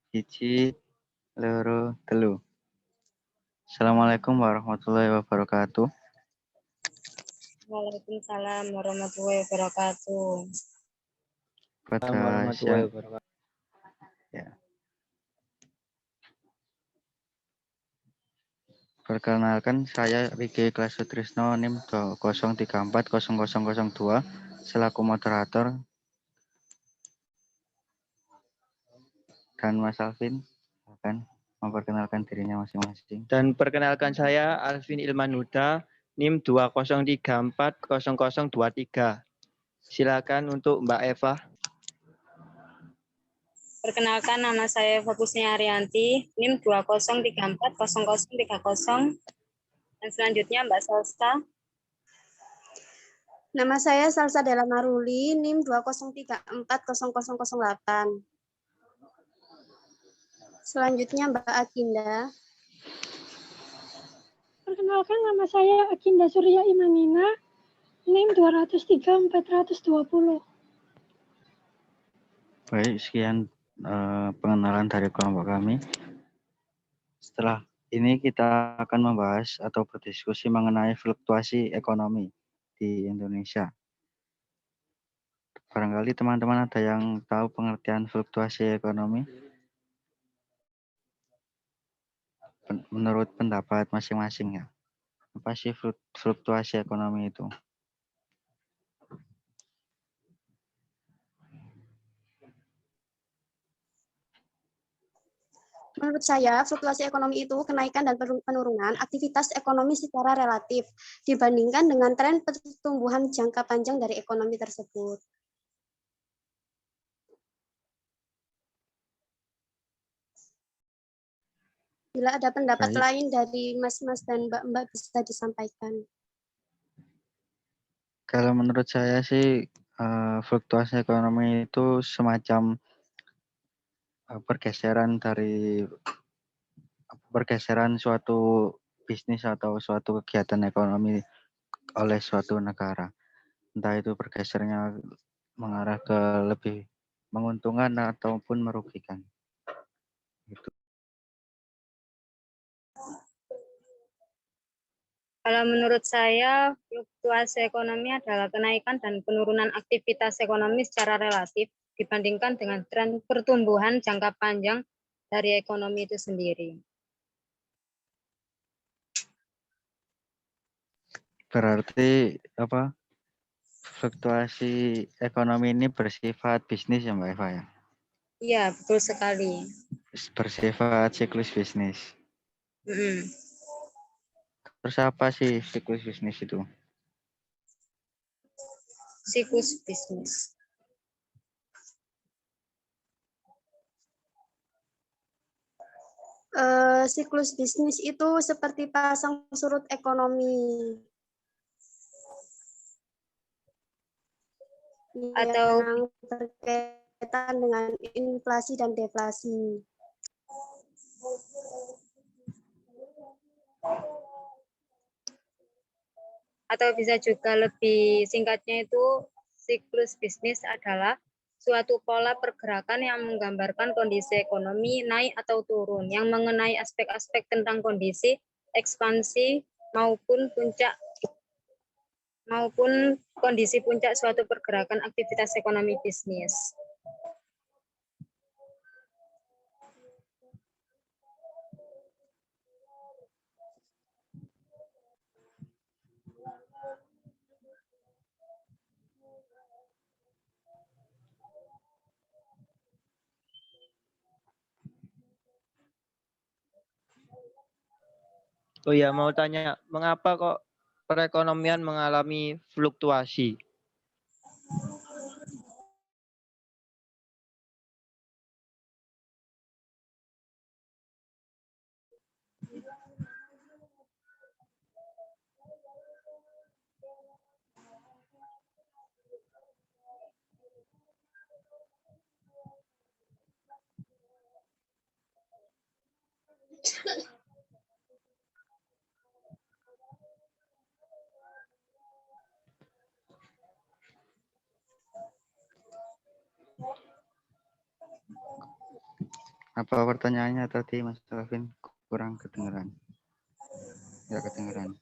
Hiji, loro, telu. Assalamualaikum warahmatullahi wabarakatuh. Waalaikumsalam warahmatullahi wabarakatuh. Pada warahmatullahi siang, wabarakatuh. ya. Perkenalkan, saya Riki Kelas Sutrisno NIM 203400002 selaku moderator, dan Mas Alvin akan memperkenalkan dirinya masing-masing. Dan perkenalkan saya Alvin Ilman Huda, NIM 203400023. Silakan untuk Mbak Eva. Perkenalkan, nama saya Fokusni Arianti, NIM 203400030. Dan selanjutnya Mbak Salsa. Nama saya Salsa Della Maruli, NIM 203400008. Selanjutnya Mbak Aginda. Perkenalkan, nama saya Aginda Surya Imanina, NIM 2034020. Baik, sekian pengenalan dari kelompok kami. Setelah ini kita akan membahas atau berdiskusi mengenai fluktuasi ekonomi di Indonesia. Barangkali teman-teman ada yang tahu pengertian fluktuasi ekonomi? Menurut pendapat masing-masing ya. Apa sih fluktuasi ekonomi itu? Menurut saya, fluktuasi ekonomi itu kenaikan dan penurunan aktivitas ekonomi secara relatif dibandingkan dengan tren pertumbuhan jangka panjang dari ekonomi tersebut. Bila ada pendapat Baik. lain dari Mas-Mas dan Mbak-Mbak bisa disampaikan. Kalau menurut saya sih fluktuasi ekonomi itu semacam pergeseran suatu bisnis atau suatu kegiatan ekonomi oleh suatu negara. Entah itu bergesernya mengarah ke lebih menguntungkan ataupun merugikan. Gitu. Kalau menurut saya, fluktuasi ekonomi adalah kenaikan dan penurunan aktivitas ekonomi secara relatif dibandingkan dengan tren pertumbuhan jangka panjang dari ekonomi itu sendiri. Berarti apa? Fluktuasi ekonomi ini bersifat bisnis ya Mbak Eva ya? Iya, betul sekali. Bersifat siklus bisnis. Terus apa sih siklus bisnis itu? Siklus bisnis. Siklus bisnis itu seperti pasang surut ekonomi. Atau yang berkaitan dengan inflasi dan deflasi. Atau bisa juga lebih singkatnya itu, siklus bisnis adalah suatu pola pergerakan yang menggambarkan kondisi ekonomi naik atau turun, yang mengenai aspek-aspek tentang kondisi ekspansi maupun kondisi puncak suatu pergerakan aktivitas ekonomi bisnis. Oh ya, mau tanya, mengapa kok perekonomian mengalami fluktuasi? Apa pertanyaannya tadi, Mas Alvin? Kurang kedengeran. Ya kedengeran.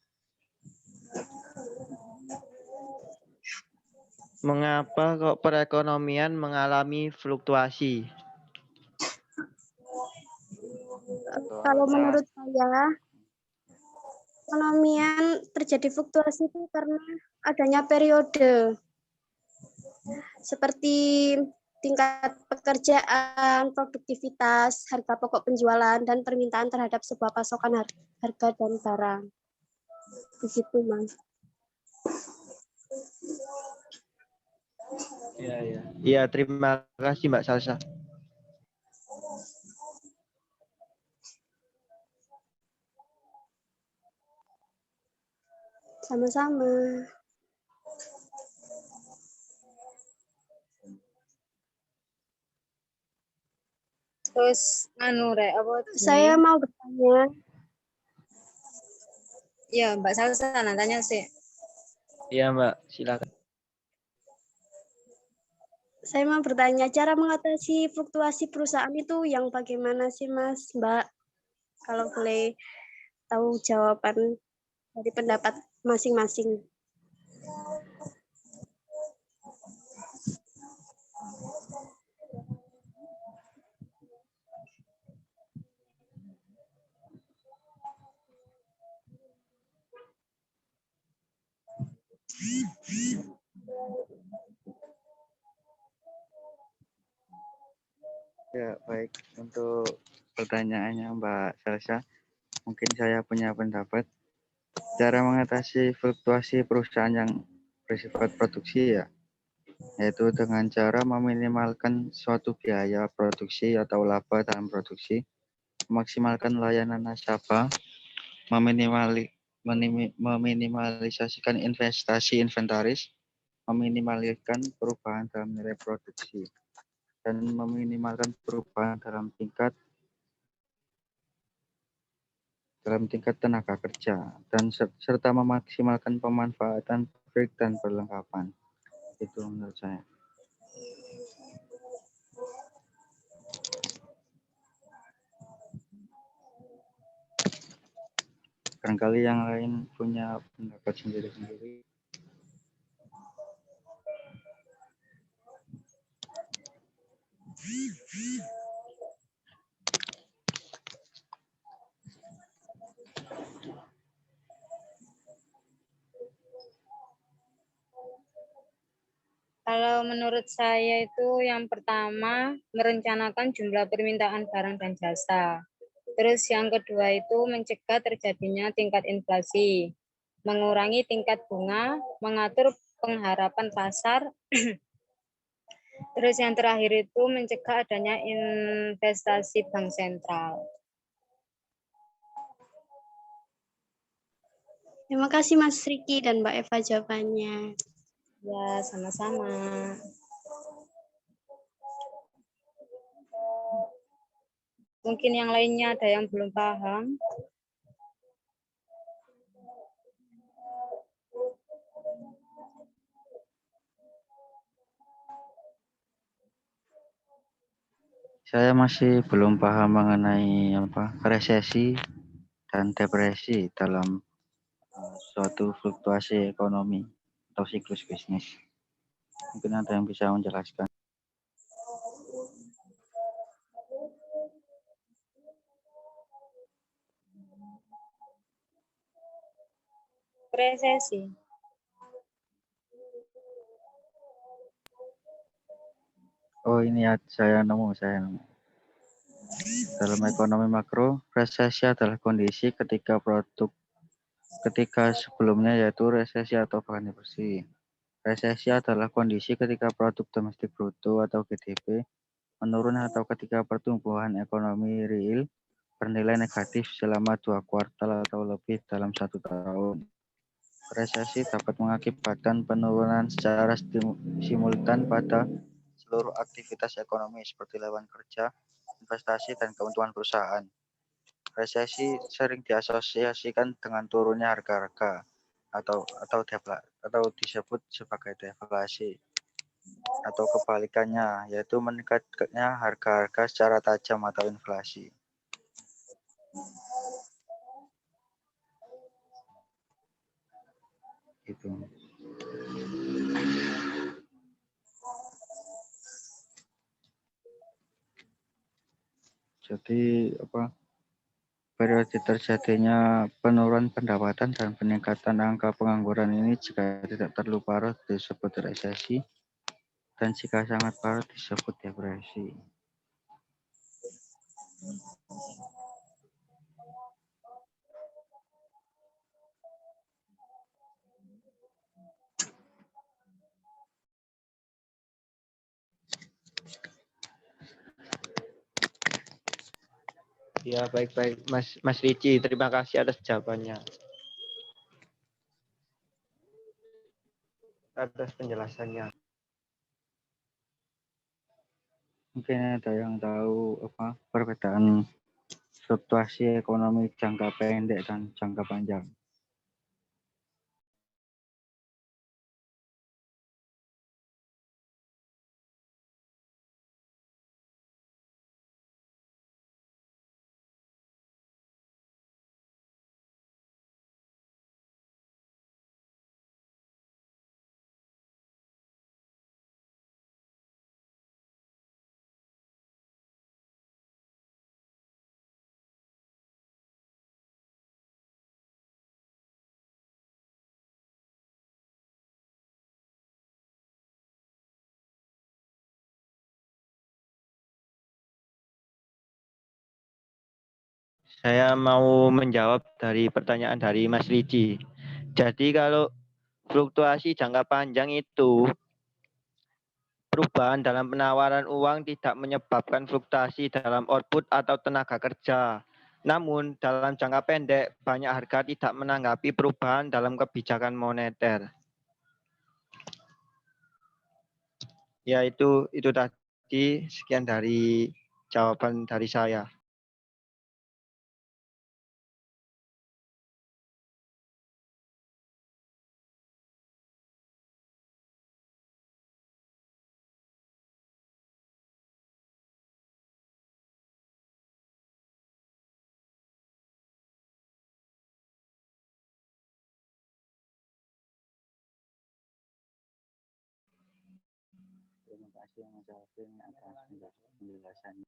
Mengapa kok perekonomian mengalami fluktuasi? Kalau menurut saya, perekonomian terjadi fluktuasi itu karena adanya periode seperti tingkat pekerjaan, produktivitas, harga pokok penjualan, dan permintaan terhadap sebuah pasokan harga dan barang. Begitu, Mas. Iya, terima kasih Mbak Salsa. Sama-sama. Terus apa Saya jenenge? mau bertanya, Ya, Mbak Salsa tanya sih. Iya Mbak, silakan. saya mau bertanya, cara mengatasi fluktuasi perusahaan itu yang bagaimana sih, Mas, Mbak? Kalau boleh tahu jawaban dari pendapat masing-masing. Ya, baik. Untuk pertanyaannya Mbak Salsa, mungkin saya punya pendapat. Cara mengatasi fluktuasi perusahaan yang bersifat produksi ya, yaitu dengan cara meminimalkan suatu biaya produksi atau laba dalam produksi, memaksimalkan layanan nasabah, meminimalisasikan investasi inventaris, meminimalkan perubahan dalam nilai produksi, dan meminimalkan perubahan dalam tingkat tenaga kerja, dan serta memaksimalkan pemanfaatan pabrik dan perlengkapan. Itu menurut saya. Barangkali yang lain punya pendapat sendiri-sendiri. Kalau menurut saya itu yang pertama merencanakan jumlah permintaan barang dan jasa. Terus yang kedua itu mencegah terjadinya tingkat inflasi, mengurangi tingkat bunga, mengatur pengharapan pasar. Terus yang terakhir itu mencegah adanya investasi bank sentral. Terima kasih Mas Riki dan Mbak Eva jawabannya. Ya, sama-sama. Mungkin yang lainnya ada yang belum paham. Saya masih belum paham mengenai resesi dan depresi dalam suatu fluktuasi ekonomi atau siklus bisnis. Mungkin ada yang bisa menjelaskan. Resesi. Oh ini ya, saya nemu. Dalam ekonomi makro, resesi adalah kondisi ketika sebelumnya yaitu resesi atau bahkan depresi. Resesi adalah kondisi ketika produk domestik bruto atau GDP menurun atau ketika pertumbuhan ekonomi real bernilai negatif selama 2 kuartal atau lebih dalam 1 tahun. Resesi dapat mengakibatkan penurunan secara simultan pada seluruh aktivitas ekonomi seperti lapangan kerja, investasi, dan keuntungan perusahaan. Resesi sering diasosiasikan dengan turunnya harga-harga atau disebut sebagai deflasi. atau kebalikannya, yaitu meningkatnya harga-harga secara tajam atau inflasi. Gitu. Jadi periode terjadinya penurunan pendapatan dan peningkatan angka pengangguran ini jika tidak terlalu parah disebut resesi, dan jika sangat parah disebut depresi. Ya, baik-baik Mas Ricci, terima kasih atas jawabannya. Atas penjelasannya. Mungkin ada yang tahu perbedaan fluktuasi ekonomi jangka pendek dan jangka panjang. Saya mau menjawab dari pertanyaan dari Mas Ricci. Jadi kalau fluktuasi jangka panjang itu perubahan dalam penawaran uang tidak menyebabkan fluktuasi dalam output atau tenaga kerja. Namun dalam jangka pendek banyak harga tidak menanggapi perubahan dalam kebijakan moneter. Ya itu tadi, sekian dari jawaban dari saya. Terima kasih Mas Alvin atas penjelasannya.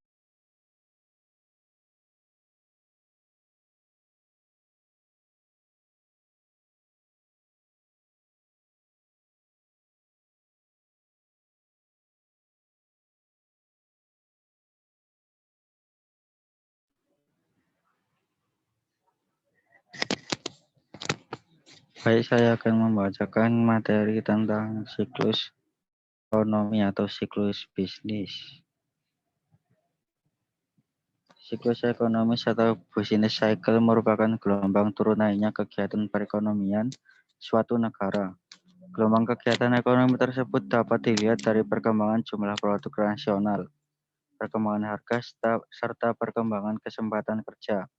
Baik, saya akan membacakan materi tentang siklus ekonomi atau siklus bisnis. Siklus ekonomi atau business cycle merupakan gelombang turun naiknya kegiatan perekonomian suatu negara. Gelombang kegiatan ekonomi tersebut dapat dilihat dari perkembangan jumlah produk nasional, perkembangan harga, serta perkembangan kesempatan kerja.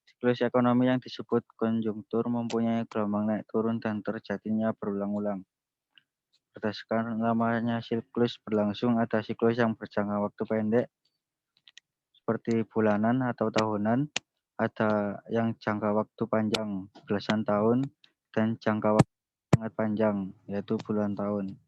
Siklus ekonomi yang disebut konjungtur mempunyai gelombang naik turun dan terjadinya berulang-ulang. Berdasarkan lamanya siklus berlangsung, ada siklus yang berjangka waktu pendek, seperti bulanan atau tahunan, ada yang jangka waktu panjang, belasan tahun, dan jangka waktu sangat panjang, yaitu puluhan tahun.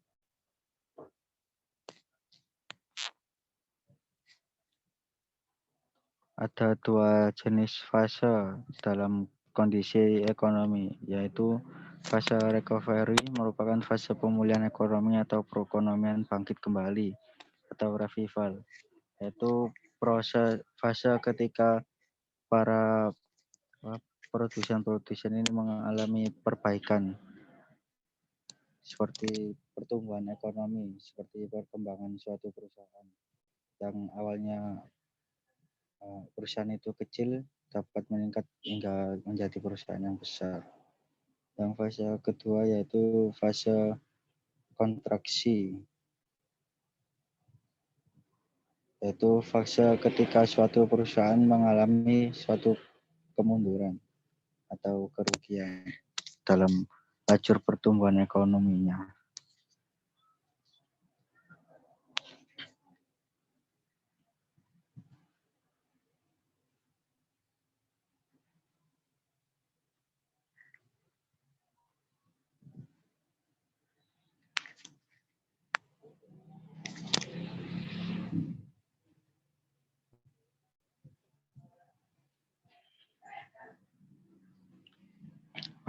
Ada dua jenis fase dalam kondisi ekonomi, yaitu fase recovery merupakan fase pemulihan ekonomi atau perekonomian bangkit kembali atau revival, yaitu fase ketika para produsen ini mengalami perbaikan seperti pertumbuhan ekonomi, seperti perkembangan suatu perusahaan yang awalnya perusahaan itu kecil dapat meningkat hingga menjadi perusahaan yang besar. Yang fase kedua yaitu fase kontraksi, yaitu fase ketika suatu perusahaan mengalami suatu kemunduran atau kerugian dalam lajur pertumbuhan ekonominya.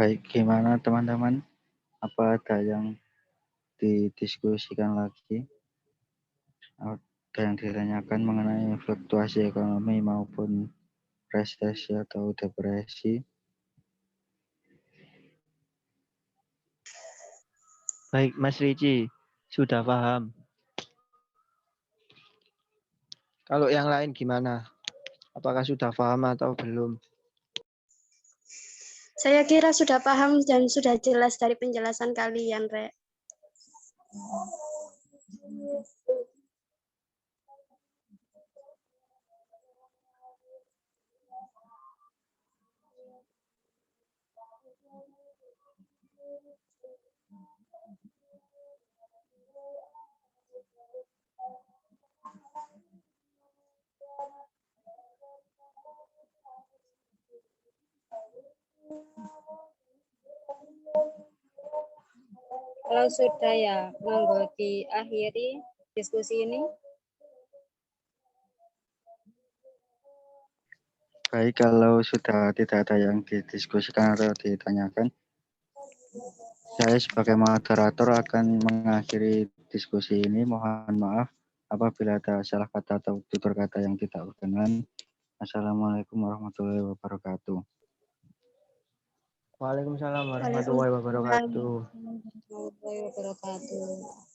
Baik, gimana teman-teman? Apa ada yang didiskusikan lagi? Ada yang ditanyakan mengenai fluktuasi ekonomi maupun resesi atau depresi? Baik, Mas Ricci, sudah paham. Kalau yang lain gimana? Apakah sudah paham atau belum? Saya kira sudah paham dan sudah jelas dari penjelasan kalian, Rek. Kalau sudah ya, monggo diakhiri diskusi ini. Baik, kalau sudah tidak ada yang didiskusikan atau ditanyakan, saya sebagai moderator akan mengakhiri diskusi ini. Mohon maaf apabila ada salah kata atau tutur kata yang tidak berkenan. Assalamualaikum warahmatullahi wabarakatuh. Waalaikumsalam warahmatullahi wabarakatuh. Warahmatullahi wabarakatuh.